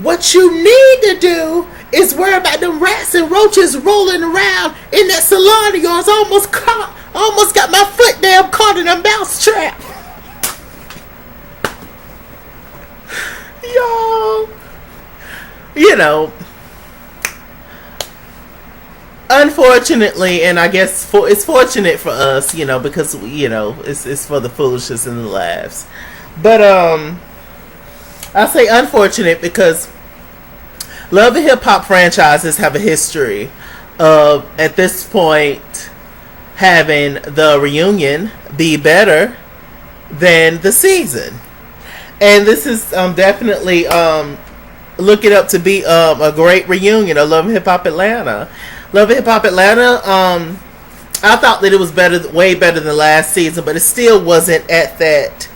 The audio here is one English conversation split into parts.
What you need to do is worry about them rats and roaches rolling around in that salon of yours. Almost got my foot damn caught in a mouse trap. Y'all, you know, unfortunately, and I guess it's fortunate for us, you know, because it's for the foolishness and the laughs. But I say unfortunate because Love and Hip Hop franchises have a history of, at this point, having the reunion be better than the season. And this is definitely looking up to be a great reunion of Love and Hip Hop Atlanta. Love and Hip Hop Atlanta, I thought that it was way better than last season, but it still wasn't at that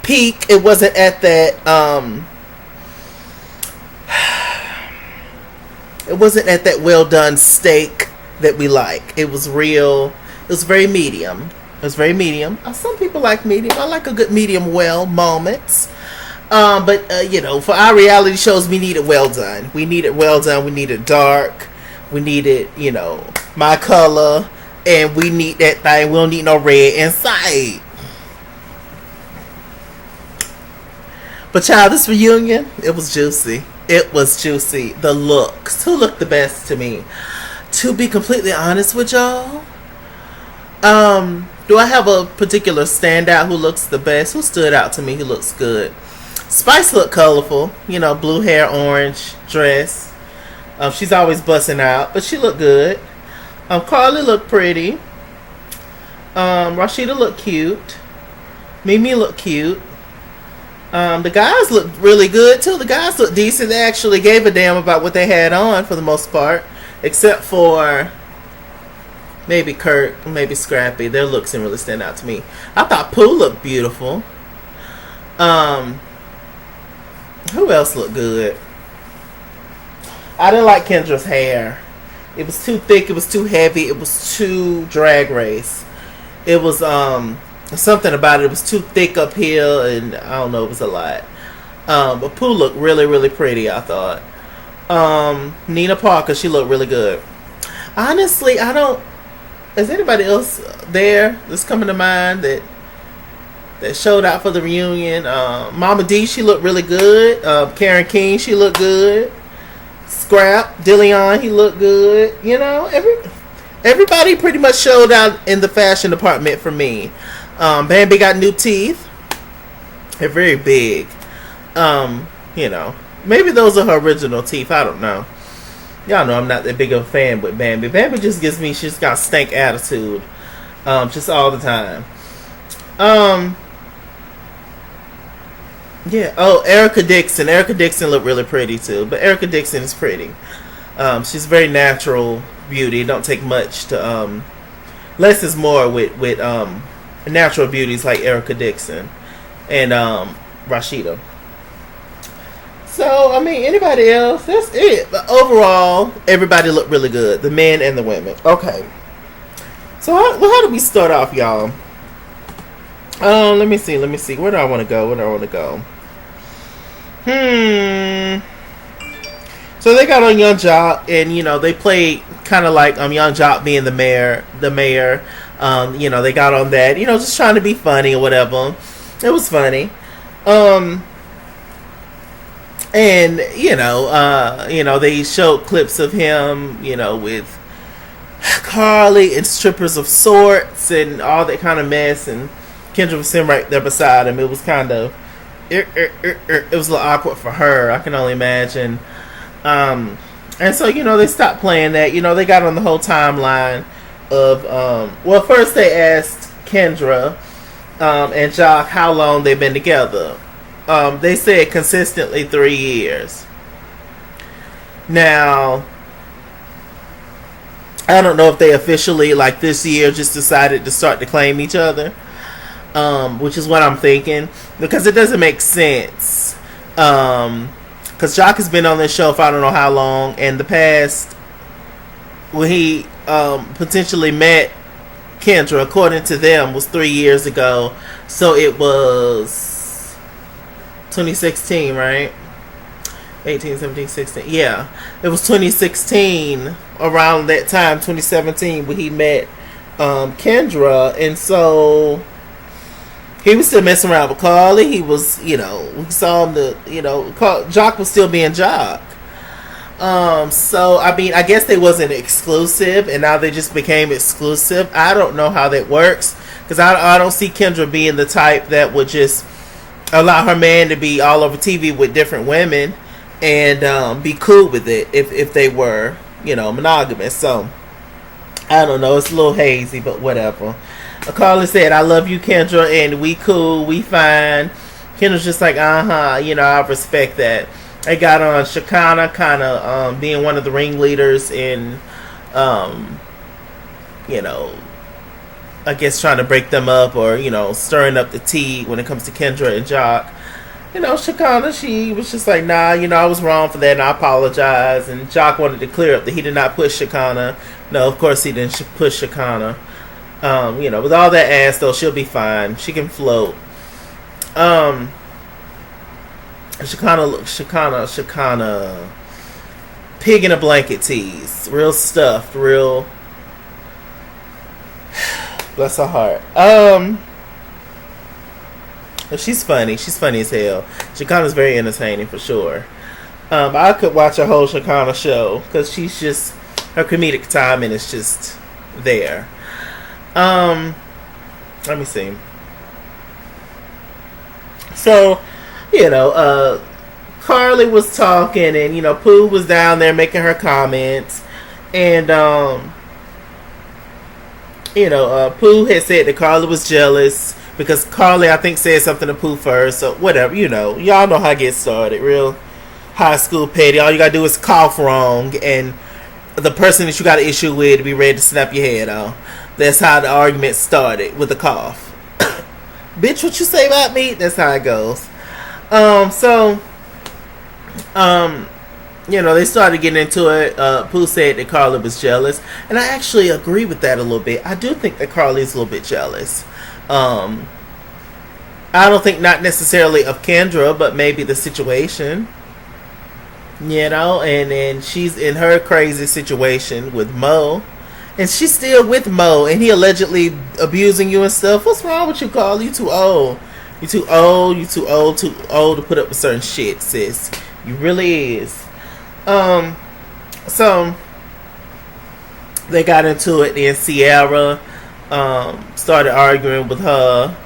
peak. It wasn't at that it wasn't at that well done steak that we like. It was real. It was very medium. It was very medium. Some people like medium. I like a good medium well moments. But for our reality shows, we need it well done. We need it well done. We need it dark. We need it, my color. And we need that thing. We don't need no red inside. But child, this reunion, it was juicy. It was juicy. The looks. Who looked the best to me? To be completely honest with y'all, do I have a particular standout who looks the best? Who stood out to me? Who looks good? Spice looked colorful. Blue hair, orange dress. She's always busting out, but she looked good. Karlie looked pretty. Rashida looked cute. Mimi looked cute. The guys looked really good too. The guys looked decent. They actually gave a damn about what they had on for the most part, except for maybe Kurt, maybe Scrappy. Their looks didn't really stand out to me. I thought Pooh looked beautiful. Who else looked good? I didn't like Kendra's hair. It was too thick. It was too heavy. It was too Drag Race. It was something about it. It was too thick up here, and I don't know. It was a lot. But Pooh looked really, really pretty, I thought. Nina Parker, she looked really good. Honestly, I don't. Is anybody else there that's coming to mind that showed out for the reunion? Mama D, she looked really good. Karen King, she looked good. Scrapp, Deleon, he looked good. Everybody pretty much showed out in the fashion department for me. Bambi got new teeth. They're very big. Maybe those are her original teeth. I don't know. Y'all know I'm not that big of a fan with Bambi. Bambi just gives me, she's got stank attitude. Just all the time. Yeah. Oh, Erica Dixon. Erica Dixon looked really pretty too. But Erica Dixon is pretty. She's very natural beauty. Don't take much to less is more with natural beauties like Erica Dixon and Rashida. So anybody else? That's it. But overall, everybody looked really good. The men and the women. Okay. So how do we start off, y'all? Let me see. Where do I want to go? So they got on Young Jacques, and they played kind of like Young Jacques being the mayor. They got on that, just trying to be funny or whatever. It was funny. And they showed clips of him, with Karlie and strippers of sorts and all that kind of mess, and Kendra was sitting right there beside him. It was kind of it was a little awkward for her, I can only imagine. And so they stopped playing that. They got on the whole timeline of first they asked Kendra and Jacques how long they've been together. They said consistently 3 years. Now I don't know if they officially, like this year, just decided to start to claim each other, which is what I'm thinking, because it doesn't make sense. Because Jacques has been on this show for I don't know how long. In the past, when he potentially met Kendra, according to them, was 3 years ago. So it was 2016, right? 18, 17, 16. Yeah, it was 2016, around that time, 2017, when he met Kendra, and so he was still messing around with Karlie. He was, we saw him Jacques was still being Jacques. So I mean, I guess they wasn't exclusive, and now they just became exclusive. I don't know how that works, because I don't see Kendra being the type that would just allow her man to be all over TV with different women and be cool with it if they were, monogamous. So I don't know. It's a little hazy, but whatever. Karlie said, "I love you, Kendra, and we cool, we fine." Kendra's just like, I respect that. They got on Shekinah kind of being one of the ringleaders in, I guess trying to break them up or, stirring up the tea when it comes to Kendra and Jacques. Shekinah, she was just like, nah, I was wrong for that and I apologize. And Jacques wanted to clear up that he did not push Shekinah. No, of course he didn't push Shekinah. With all that ass though, she'll be fine. She can float. Shekinah pig in a blanket tease. Real stuffed, real bless her heart. She's funny. She's funny as hell. Shekinah's very entertaining for sure. I could watch a whole Shekinah show because she's just, her comedic timing is just there. Let me see. So, Karlie was talking and, Pooh was down there making her comments. And, Pooh had said that Karlie was jealous because Karlie, I think, said something to Pooh first. So, whatever, y'all know how it gets started. Real high school petty. All you gotta do is cough wrong and the person that you got an issue with be ready to snap your head off. That's how the argument started, with a cough. Bitch, what you say about me? That's how it goes. They started getting into it. Pooh said that Karlie was jealous. And I actually agree with that a little bit. I do think that Karlie is a little bit jealous. I don't think not necessarily of Kendra, but maybe the situation. And then she's in her crazy situation with Mo. And she's still with Mo, and he allegedly abusing you and stuff. What's wrong with you, Karlie? You too old. You too old. You too old to put up with certain shit, sis. You really is. So they got into it. Then Sierra started arguing with her.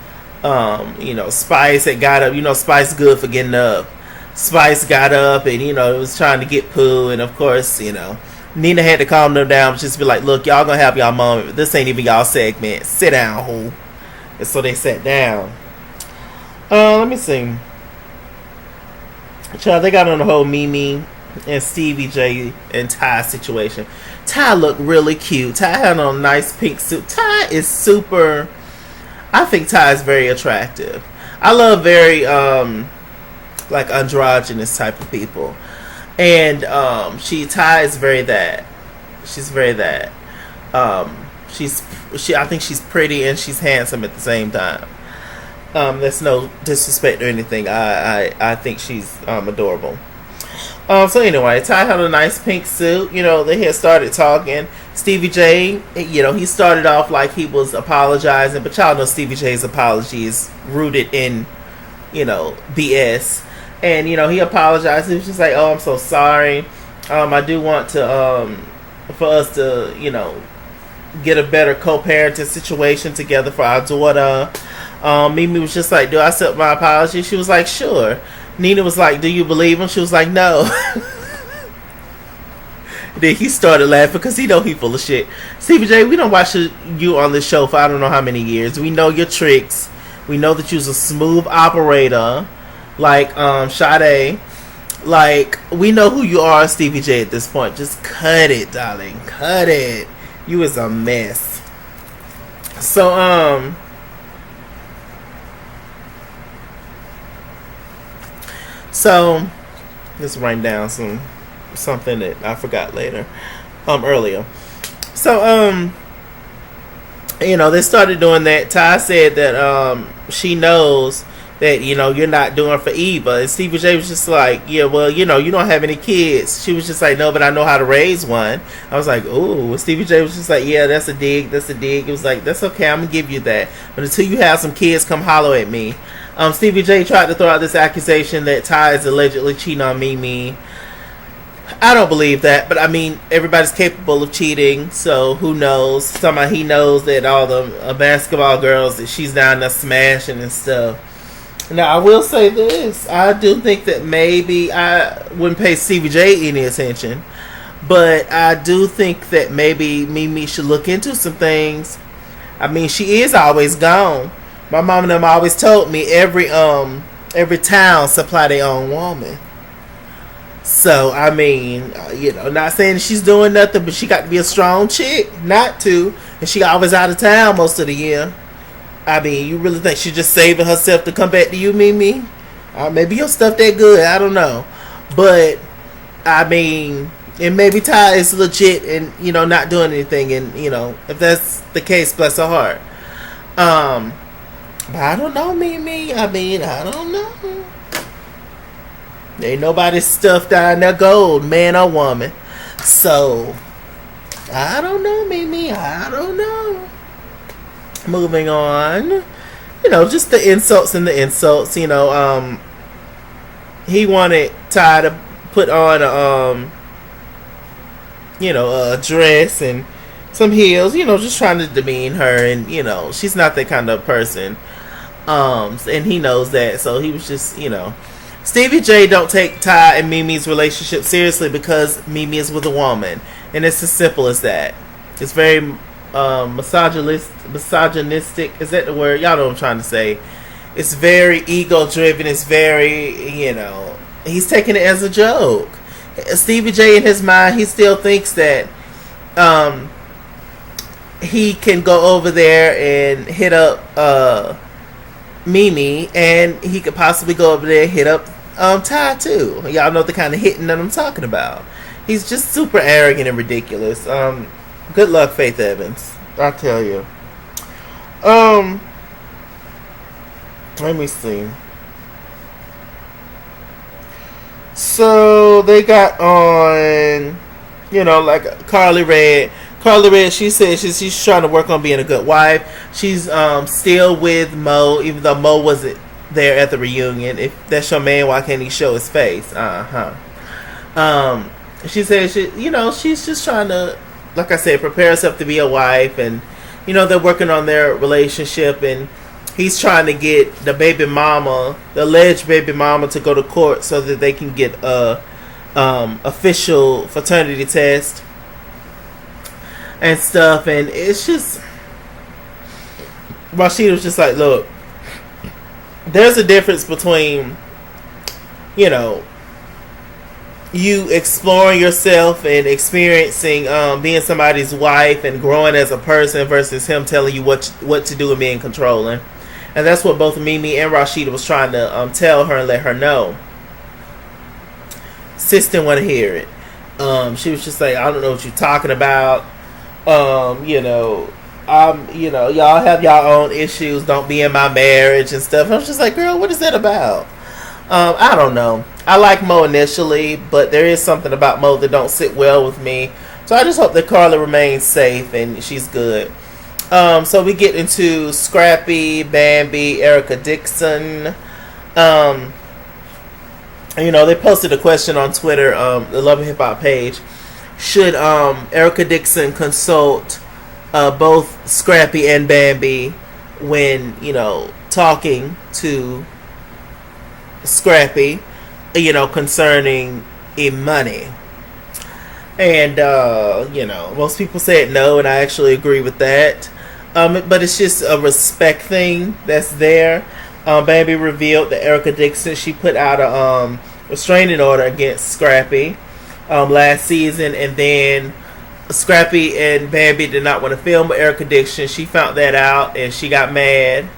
Spice had got up. Spice good for getting up. Spice got up and it was trying to get Pooh, and of course Nina had to calm them down, just be like, look, y'all gonna have y'all moment. This ain't even y'all segment. Sit down, who? And so they sat down. Let me see. Child, they got on the whole Mimi and Stevie J and Ty situation. Ty looked really cute. Ty had on a nice pink suit. Ty is super. I think Ty is very attractive. I love very like androgynous type of people. And Ty is very that. She's very that. I think she's pretty and she's handsome at the same time. That's no disrespect or anything. I think she's adorable. So anyway, Ty had a nice pink suit. They had started talking. Stevie J, he started off like he was apologizing, but y'all know Stevie J's apology is rooted in, BS. And, he apologized. He was just like, oh, I'm so sorry. I do want to, for us to, get a better co-parenting situation together for our daughter. Mimi was just like, do I accept my apology? She was like, sure. Nina was like, do you believe him? She was like, no. Then he started laughing because he know he full of shit. Stevie J, we don't watch you on this show for I don't know how many years. We know your tricks. We know that you're a smooth operator. Like Sade, like we know who you are, Stevie J. At this point, just cut it, darling, cut it. You is a mess. So let's write down something that I forgot later, earlier. So they started doing that. Ty said that she knows that, you're not doing for Eva. And Stevie J was just like, yeah, well, you don't have any kids. She was just like, no, but I know how to raise one. I was like, ooh. Stevie J was just like, yeah, that's a dig. It was like, that's okay, I'm gonna give you that, but until you have some kids, come holler at me. Stevie J tried to throw out this accusation that Ty is allegedly cheating on Mimi. I don't believe that, but I mean, everybody's capable of cheating, so who knows? Somehow he knows that all the basketball girls that she's down there smashing and stuff. Now, I will say this. I do think that maybe I wouldn't pay Stevie J any attention, but I do think that maybe Mimi should look into some things. I mean, she is always gone. My mom and them always told me every town supply their own woman. So, I mean, not saying she's doing nothing, but she got to be a strong chick not to. And she always out of town most of the year. I mean, you really think she's just saving herself to come back to you, Mimi? Maybe your stuff that good. I don't know. But, I mean, and maybe Ty is legit and, not doing anything. And, if that's the case, bless her heart. But I don't know, Mimi. I mean, I don't know. Ain't nobody stuffed down there gold, man or woman. So, I don't know, Mimi. I don't know. Moving on. Just the insults and the insults. He wanted Ty to put on a dress and some heels, just trying to demean her. And, she's not that kind of person. And he knows that. So he was just, Stevie J don't take Ty and Mimi's relationship seriously because Mimi is with a woman. And it's as simple as that. It's very misogynistic. Is that the word? Y'all know what I'm trying to say. It's very ego driven. It's very, he's taking it as a joke. Stevie J in his mind, he still thinks that he can go over there and hit up Mimi, and he could possibly go over there and hit up Ty too. Y'all know the kind of hitting that I'm talking about. He's just super arrogant and ridiculous. Good luck, Faith Evans. I tell you. Let me see. So they got on, like Karlie Red. Karlie Red, she says she's trying to work on being a good wife. She's still with Mo, even though Mo wasn't there at the reunion. If that's your man, why can't he show his face? She says she's just trying to, like I said, prepare herself to be a wife, and they're working on their relationship, and he's trying to get the alleged baby mama, to go to court so that they can get a official fraternity test and stuff. And it's just, Rashida was just like, look, there's a difference between you exploring yourself and experiencing being somebody's wife and growing as a person versus him telling you what to do and being controlling. And that's what both Mimi and Rashida was trying to tell her and let her know. Sis didn't want to hear it. She was just like, I don't know what you're talking about. Y'all have y'all own issues. Don't be in my marriage and stuff. I was just like, girl, what is that about? I don't know. I like Mo initially, but there is something about Mo that don't sit well with me. So I just hope that Karlie remains safe and she's good. So we get into Scrappy, Bambi, Erica, Dixon. They posted a question on Twitter, the Love and Hip Hop page. Should Erica Dixon consult both Scrappy and Bambi when, talking to Scrappy, concerning money? And, most people said no, and I actually agree with that. But it's just a respect thing that's there. Bambi revealed that Erica Dixon, she put out a restraining order against Scrappy last season, and then Scrappy and Bambi did not want to film with Erica Dixon. She found that out, and she got mad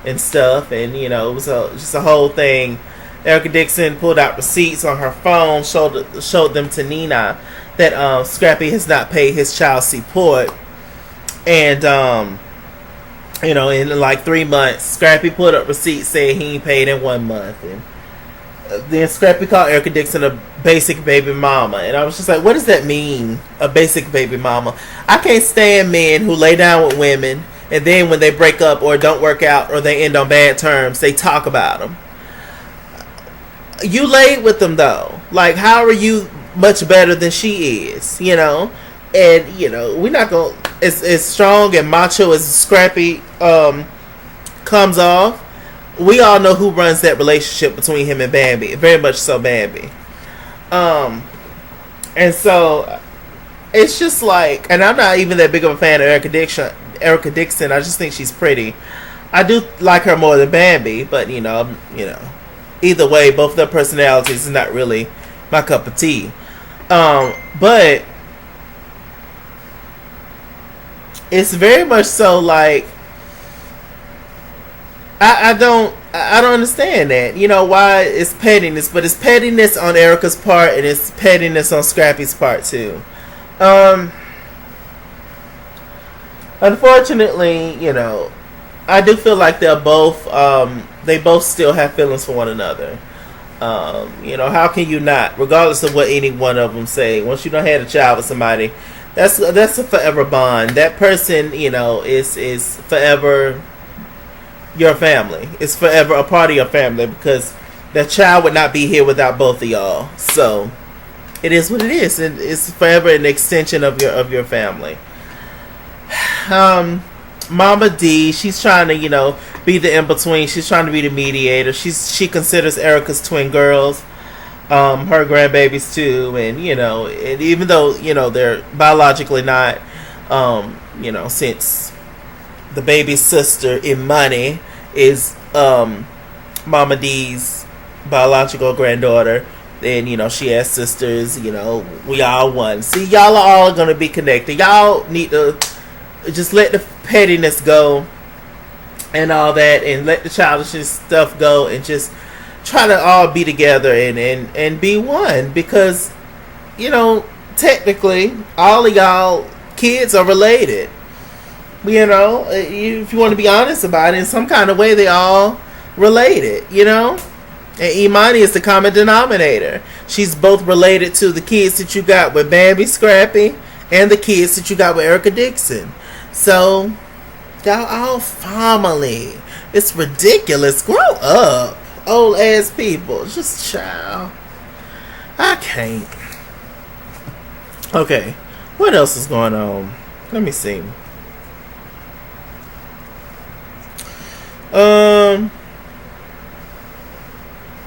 and stuff, and it was just a whole thing. Erica Dixon pulled out receipts on her phone, showed them to Nina, that Scrappy has not paid his child support, and In like 3 months, Scrappy put up receipts saying he ain't paid in 1 month, and then Scrappy called Erica Dixon a basic baby mama, and I was just like, what does that mean, a basic baby mama? I can't stand men who lay down with women, and then when they break up or don't work out or they end on bad terms, they talk about them. You laid with them though. Like, how are you much better than she is? And we're not gonna, as strong and macho as Scrappy comes off. We all know who runs that relationship between him and Bambi. Very much so, Bambi. And so it's just like, and I'm not even that big of a fan of Erica Dixon. I just think she's pretty. I do like her more than Bambi, but either way, both their personalities is not really my cup of tea. But it's very much so like, I don't understand that. Why it's pettiness, but it's pettiness on Erica's part and it's pettiness on Scrappy's part too. Unfortunately, I do feel like they both still have feelings for one another. How can you not, regardless of what any one of them say? Once you done had a child with somebody, that's a forever bond. That person, is forever your family. It's forever a part of your family, because that child would not be here without both of y'all. So it is what it is. It's forever an extension of your family. Mama D, she's trying to be the in between. She's trying to be the mediator. She considers Erica's twin girls her grandbabies too, and and even though they're biologically not, since the baby's sister Imani is Mama D's biological granddaughter, then she has sisters. We all one. See, y'all are all gonna be connected. Y'all need to just let the pettiness go and all that, and let the childish stuff go, and just try to all be together and be one, because technically all of y'all kids are related. If you want to be honest about it, in some kind of way they all related. And Imani is the common denominator. She's both related to the kids that you got with Bambi, Scrappy, and the kids that you got with Erica Dixon. So y'all all family. It's ridiculous. Grow up, old ass people. Just child. I can't. Okay, what else is going on? Let me see.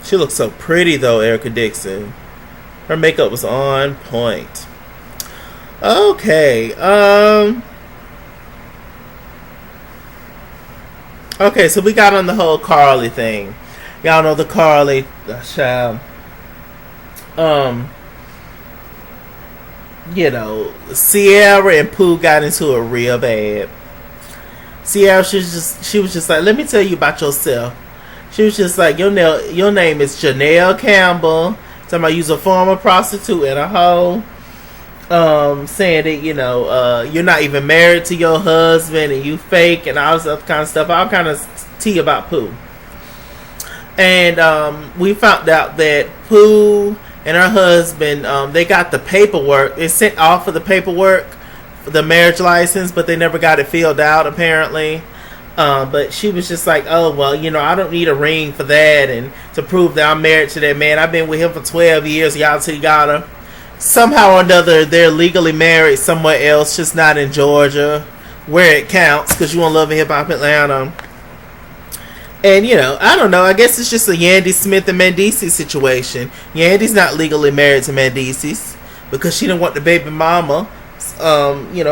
She looks so pretty though, Erica Dixon. Her makeup was on point. Okay. Okay, so we got on the whole Karlie thing. Y'all know the Karlie child. Sierra and Pooh got into it real bad. Sierra, she was just like, let me tell you about yourself. She was just like, your name is Janelle Campbell. Talking about you's a former prostitute and a hoe. Saying that you're not even married to your husband and you fake and all this other kind of stuff. All kind of tea about Pooh. And we found out that Pooh and her husband, they got the paperwork. They sent off for the paperwork, for the marriage license, but they never got it filled out apparently. But she was just like, oh well, I don't need a ring for that, and to prove that I'm married to that man. I've been with him for 12 years. Y'all see, got her. Somehow or another, they're legally married somewhere else, just not in Georgia, where it counts, because you want Love and Hip Hop Atlanta. And, I don't know. I guess it's just a Yandy Smith and Mendici situation. Yandy's not legally married to Mendici because she didn't want the baby mama,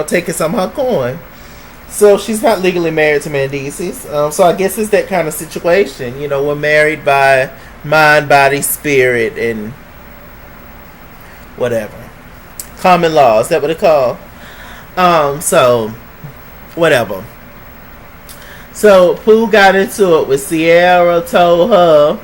taking some of her coin. So she's not legally married to Mendici. So I guess it's that kind of situation. We're married by mind, body, spirit, and whatever. Common law. Is that what it's called? So, whatever. So, Pooh got into it with Sierra, told her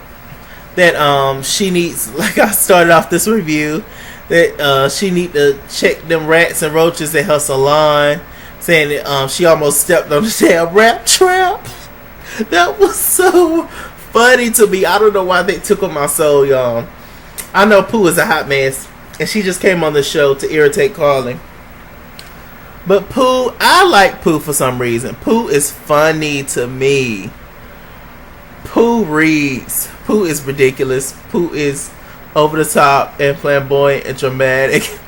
that she needs, like I started off this review, that she need to check them rats and roaches at her salon. saying that she almost stepped on the damn rap trap. That was so funny to me. I don't know why they took on my soul, y'all. I know Pooh is a hot mess, and she just came on the show to irritate Karlie. But Pooh, I like Pooh for some reason. Pooh is funny to me. Pooh reads. Pooh is ridiculous. Pooh is over the top and flamboyant and dramatic.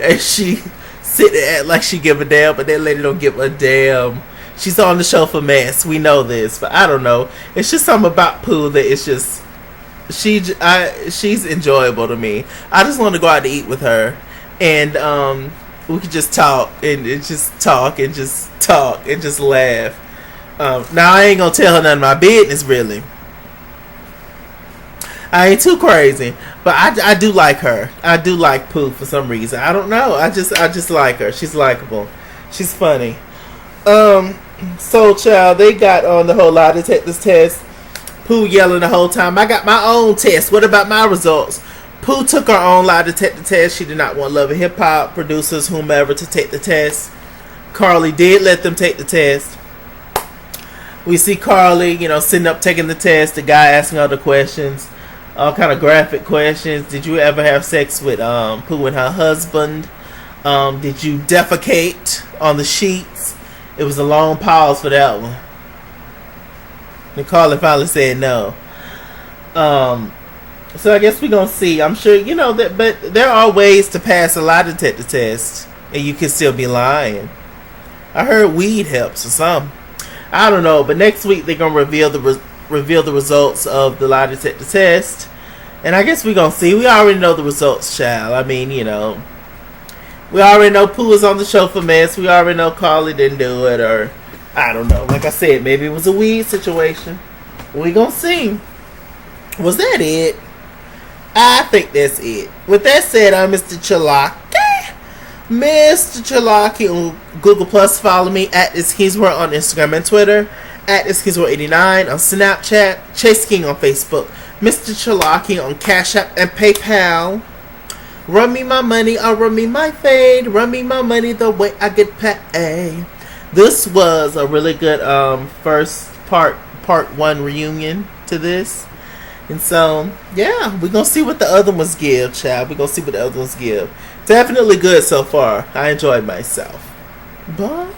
And she sit and act like she give a damn, but that lady don't give a damn. She's on the show for mess. We know this, but I don't know. It's just something about Pooh that it's just she's enjoyable to me. I just want to go out to eat with her, and we could just talk and just talk and just talk and just laugh. Now I ain't gonna tell her none of my business, really. I ain't too crazy, but I do like her. I do like Pooh for some reason. I don't know. I just like her. She's likable. She's funny. So child, they got on the whole lie detectors test. Pooh yelling the whole time, I got my own test. What about my results? Pooh took her own lie detector test. She did not want Love and Hip Hop producers, whomever, to take the test. Karlie did let them take the test. We see Karlie, sitting up taking the test. The guy asking all the questions, all kind of graphic questions. Did you ever have sex with Pooh and her husband? Did you defecate on the sheets? It was a long pause for that one. And Karlie finally said no. So I guess we're going to see. I'm sure, that, but there are ways to pass a lie detector test and you can still be lying. I heard weed helps or something. I don't know, but next week they're going to reveal the results of the lie detector test. And I guess we're going to see. We already know the results, child. I mean, we already know Pooh is on the show for mess. We already know Karlie didn't do it, or I don't know. Like I said, maybe it was a weed situation. We gonna see. Was that it? I think that's it. With that said, I'm Mr. Chalaki. Mr. Chalaki on Google Plus. Follow me at @IsKingsWorld on Instagram and Twitter. At @IsKingsWorld89 on Snapchat. Chase King on Facebook. Mr. Chalaki on Cash App and PayPal. Run me my money, I'll run me my fade. Run me my money the way I get paid. This was a really good first part 1 reunion to this. And so, yeah, we're going to see what the other ones give, child. We're going to see what the other ones give. Definitely good so far. I enjoyed myself. Bye.